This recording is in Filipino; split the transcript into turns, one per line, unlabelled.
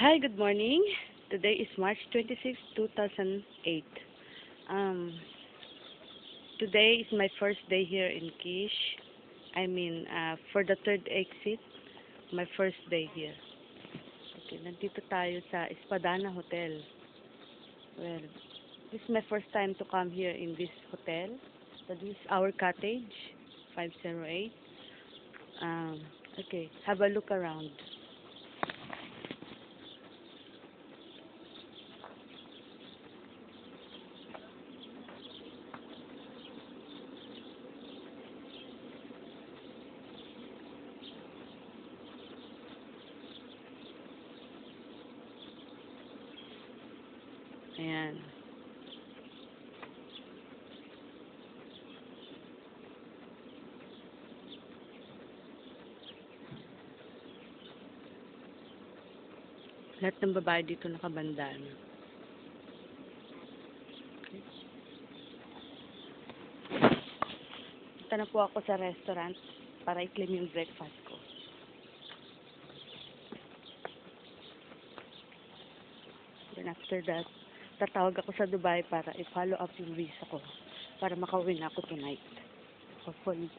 Hi, good morning. Today is March 26, 2008. Um, Today is my first day here in Kish. For the third exit, my first day here. Okay, nandito tayo sa Espadana Hotel. Well, this is my first time to come here in this hotel. So this is our cottage, 508. Okay, have a look around. Ayan. Lahat ng babae dito nakabandana. Okay. Punta na po ako sa restaurant para i-claim yung breakfast ko. Then after that, tatawag ako sa Dubai para i-follow up yung visa ko para makauwi na ako tonight. Hopefully,